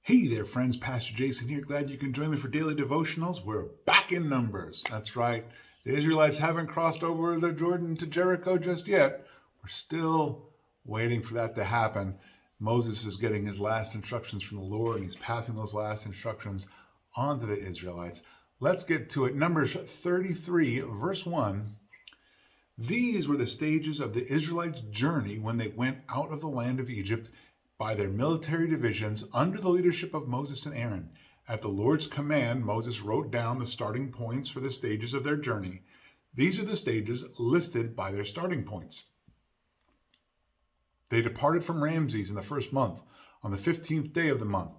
Hey there, friends. Pastor Jason here. Glad you can join me for daily devotionals. We're back in Numbers. That's right. The Israelites haven't crossed over the Jordan to Jericho just yet. We're still waiting for that to happen. Moses is getting his last instructions from the Lord, and he's passing those last instructions on to the Israelites. Let's get to it. Numbers 33, verse 1. These were the stages of the Israelites' journey when they went out of the land of Egypt by their military divisions under the leadership of Moses and Aaron. At the Lord's command, Moses wrote down the starting points for the stages of their journey. These are the stages listed by their starting points. They departed from Ramses in the first month, on the 15th day of the month.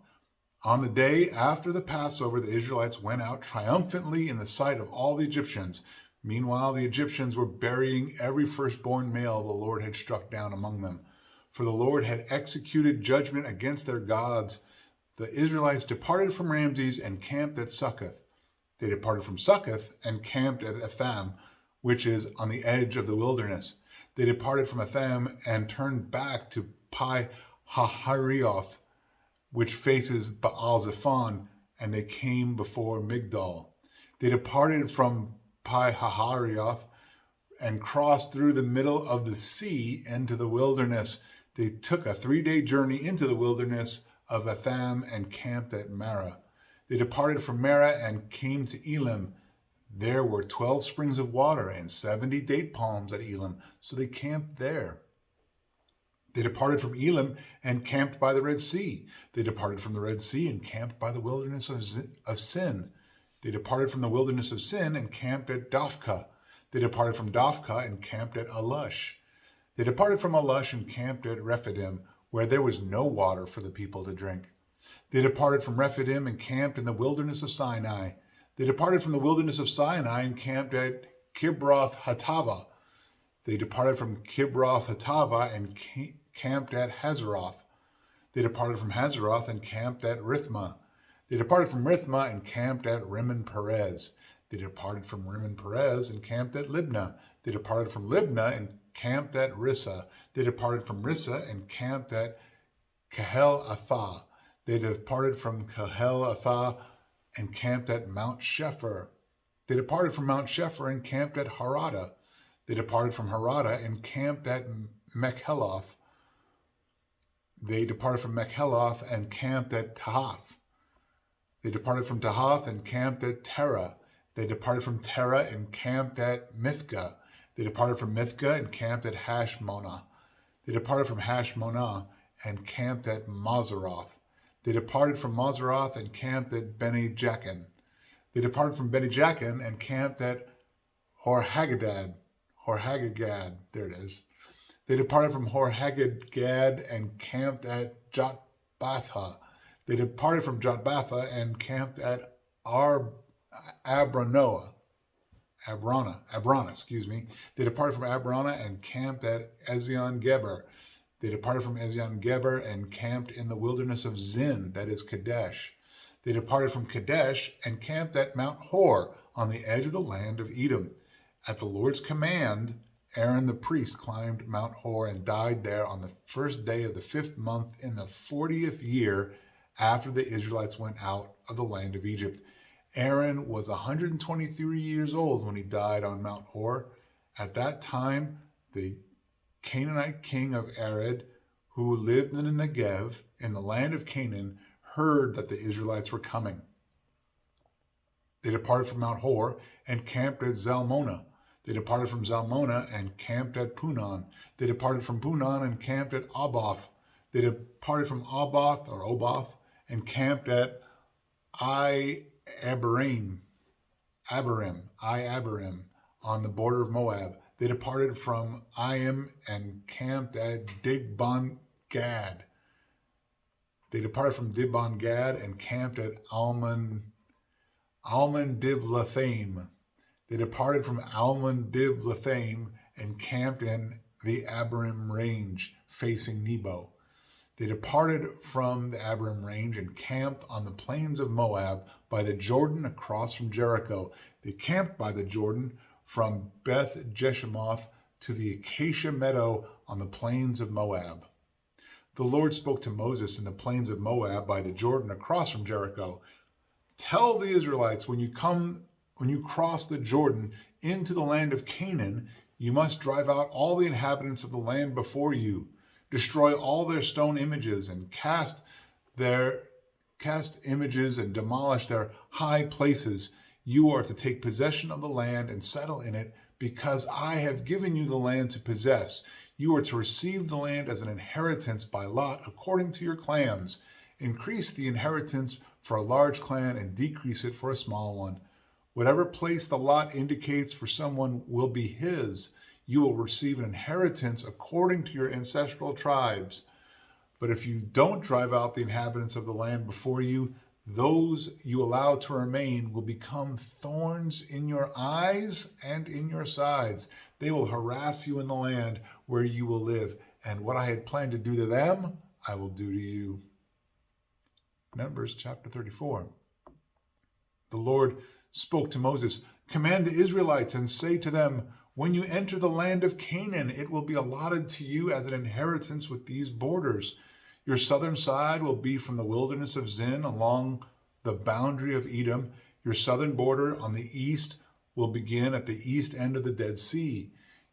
On the day after the Passover, the Israelites went out triumphantly in the sight of all the Egyptians. Meanwhile, the Egyptians were burying every firstborn male the Lord had struck down among them. For the Lord had executed judgment against their gods. The Israelites departed from Ramses and camped at Succoth. They departed from Succoth and camped at Etham, which is on the edge of the wilderness. They departed from Etham and turned back to Pi-hahiroth, which faces Baal-zephon, and they came before Migdol. They departed from Pi-hahiroth and crossed through the middle of the sea into the wilderness. They took a 3-day journey into the wilderness of Etham and camped at Marah. They departed from Marah and came to Elim. There were 12 springs of water and 70 date palms at Elim, so they camped there. They departed from Elim and camped by the Red Sea. They departed from the Red Sea and camped by the wilderness of Sin. They departed from the wilderness of Sin and camped at Dophkah. They departed from Dophkah and camped at Alush. They departed from Alush and camped at Rephidim, where there was no water for the people to drink. They departed from Rephidim and camped in the wilderness of Sinai. They departed from the wilderness of Sinai and camped at Kibroth Hattava. They departed from Kibroth Hattava and camped at Hazeroth. They departed from Hazeroth and camped at Rithmah. They departed from Rithmah and camped at Rimmon Perez. They departed from Rimmon Perez and camped at Libnah. They departed from Libnah and camped at Rissa. They departed from Rissa and camped at Kahel-Athah. They departed from Kahel-Athah and camped at Mount Shepher. They departed from Mount Shepher and camped at Harada. They departed from Harada and camped at Mekheloth. They departed from Mekheloth and camped at Tahath. They departed from Tahath and camped at Terah. They departed from Terah and camped at Mithgah. They departed from Mithgah and camped at Hashmonah. They departed from Hashmonah and camped at Moseroth. They departed from Moseroth and camped at Beni Jaakan. They departed from Beni Jaakan and camped at Horhagidgad. There it is. They departed from Horhagidgad and camped at Jotbatha. They departed from Jotbatha and camped at Abrana. They departed from Abrana and camped at Ezion-Geber. They departed from Ezion-Geber and camped in the wilderness of Zin, that is Kadesh. They departed from Kadesh and camped at Mount Hor on the edge of the land of Edom. At the Lord's command, Aaron the priest climbed Mount Hor and died there on the first day of the 5th month in the 40th year after the Israelites went out of the land of Egypt. Aaron was 123 years old when he died on Mount Hor. At that time, the Canaanite king of Arad, who lived in the Negev in the land of Canaan, heard that the Israelites were coming. They departed from Mount Hor and camped at Zalmonah. They departed from Zalmonah and camped at Punon. They departed from Punon and camped at Oboth. They departed from Oboth and camped at Abarim on the border of Moab. They departed from Iam and camped at Dibbon-Gad. They departed from Dibbon-Gad and camped at Almon-Diblathaim. They departed from Almon-Diblathaim and camped in the Abarim range facing Nebo. They departed from the Abarim range and camped on the plains of Moab by the Jordan across from Jericho. They camped by the Jordan from Beth Jeshimoth to the Acacia Meadow on the plains of Moab. The Lord spoke to Moses in the plains of Moab by the Jordan across from Jericho. Tell the Israelites, when you cross the Jordan into the land of Canaan, you must drive out all the inhabitants of the land before you, destroy all their stone images, and cast images and demolish their high places. You are to take possession of the land and settle in it, because I have given you the land to possess. You are to receive the land as an inheritance by lot according to your clans. Increase the inheritance for a large clan and decrease it for a small one. Whatever place the lot indicates for someone will be his. You will receive an inheritance according to your ancestral tribes. But if you don't drive out the inhabitants of the land before you, those you allow to remain will become thorns in your eyes and in your sides. They will harass you in the land where you will live, and what I had planned to do to them, I will do to you. Numbers chapter 34. The Lord spoke to Moses, command the Israelites and say to them, when you enter the land of Canaan, it will be allotted to you as an inheritance with these borders. Your southern side will be from the wilderness of Zin along the boundary of Edom. Your southern border on the east will begin at the east end of the Dead Sea.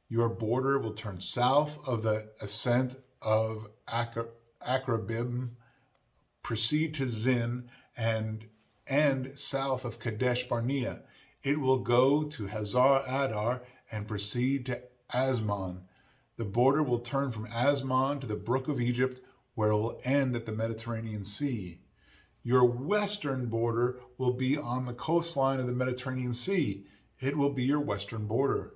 Your border will turn south of the ascent of Akrabim, proceed to Zin, and end south of Kadesh Barnea. It will go to Hazar Adar and proceed to Asmon. The border will turn from Asmon to the brook of Egypt, where it will end at the Mediterranean Sea. Your western border will be on the coastline of the Mediterranean Sea. It will be your western border.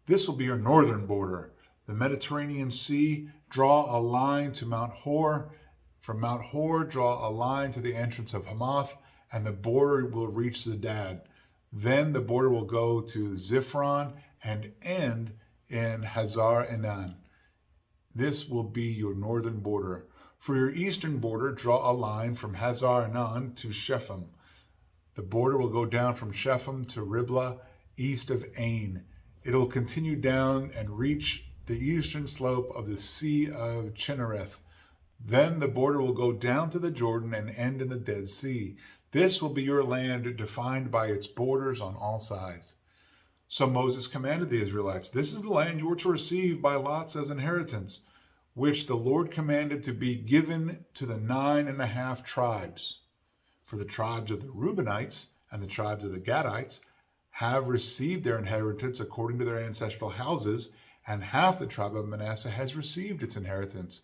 This will be your northern border. The Mediterranean Sea, draw a line to Mount Hor. From Mount Hor, draw a line to the entrance of Hamath, and the border will reach Zedad. Then the border will go to Ziphron and end in Hazar Enan. This will be your northern border. For your eastern border, draw a line from Hazar Enan to Shephem. The border will go down from Shephem to Riblah, east of Ain. It will continue down and reach the eastern slope of the Sea of Chinnereth. Then the border will go down to the Jordan and end in the Dead Sea. This will be your land, defined by its borders on all sides. So Moses commanded the Israelites, this is the land you are to receive by lots as inheritance, which the Lord commanded to be given to the 9.5 tribes. For the tribes of the Reubenites and the tribes of the Gadites have received their inheritance according to their ancestral houses, and half the tribe of Manasseh has received its inheritance.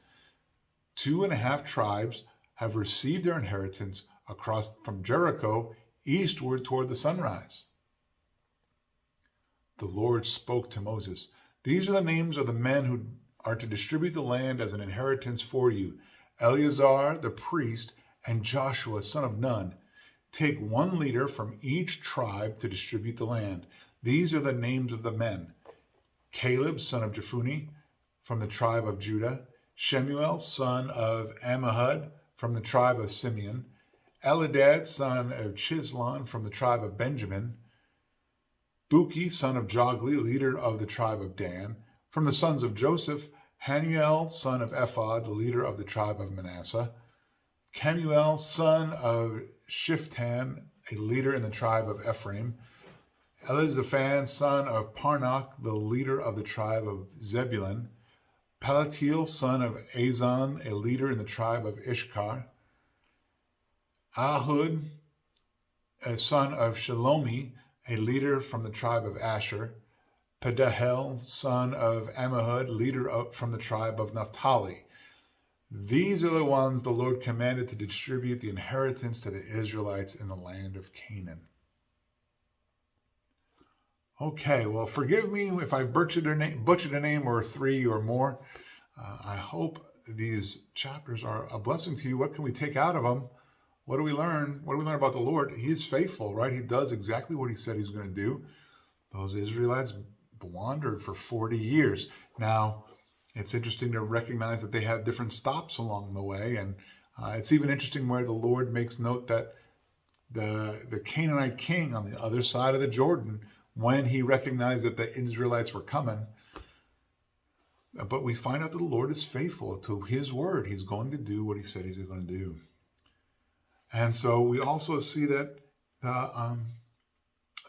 2.5 tribes have received their inheritance across from Jericho eastward toward the sunrise. The Lord spoke to Moses, these are the names of the men who are to distribute the land as an inheritance for you: Eleazar the priest and Joshua son of Nun. Take one leader from each tribe to distribute the land. These are the names of the men: Caleb son of Jephunneh from the tribe of Judah, Shemuel son of Ammihud from the tribe of Simeon, Eladad son of Chislon from the tribe of Benjamin, Buki son of Jogli, leader of the tribe of Dan. From the sons of Joseph, Haniel son of Ephod, the leader of the tribe of Manasseh, Kemuel son of Shiftan, a leader in the tribe of Ephraim, Elizaphan son of Parnach, the leader of the tribe of Zebulun, Palatiel son of Azan, a leader in the tribe of Ishkar, Ahud, a son of Shalomi, a leader from the tribe of Asher, Pedahel, son of Ammihud, leader from the tribe of Naphtali. These are the ones the Lord commanded to distribute the inheritance to the Israelites in the land of Canaan. Okay, well, forgive me if I butchered a name or 3 or more. I hope these chapters are a blessing to you. What can we take out of them? What do we learn? What do we learn about the Lord? He is faithful, right? He does exactly what he said he was going to do. Those Israelites wandered for 40 years. Now, it's interesting to recognize that they have different stops along the way. And it's even interesting where the Lord makes note that the Canaanite king on the other side of the Jordan, when he recognized that the Israelites were coming, But we find out that the Lord is faithful to his word. He's going to do what he said he's going to do. And so we also see that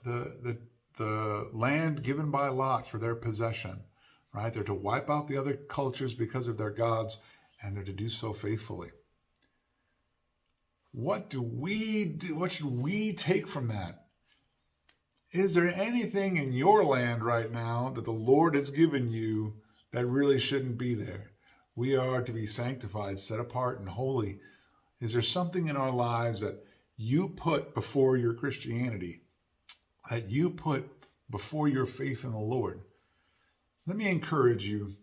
the land given by Lot for their possession, right? They're to wipe out the other cultures because of their gods, and they're to do so faithfully. What do we do? What should we take from that? Is there anything in your land right now that the Lord has given you that really shouldn't be there? We are to be sanctified, set apart, and holy. Is there something in our lives that you put before your Christianity, that you put before your faith in the Lord? Let me encourage you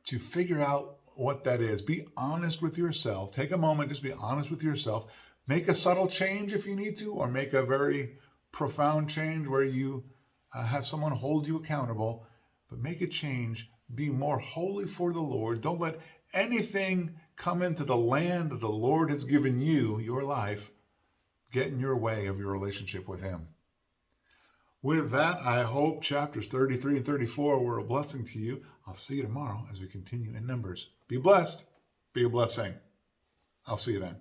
to figure out what that is. Be honest with yourself. Take a moment, just be honest with yourself. Make a subtle change if you need to, or make a very profound change where you have someone hold you accountable, but make a change. Be more holy for the Lord. Don't let anything come into the land that the Lord has given you, your life, get in your way of your relationship with him. With that, I hope chapters 33 and 34 were a blessing to you. I'll see you tomorrow as we continue in Numbers. Be blessed. Be a blessing. I'll see you then.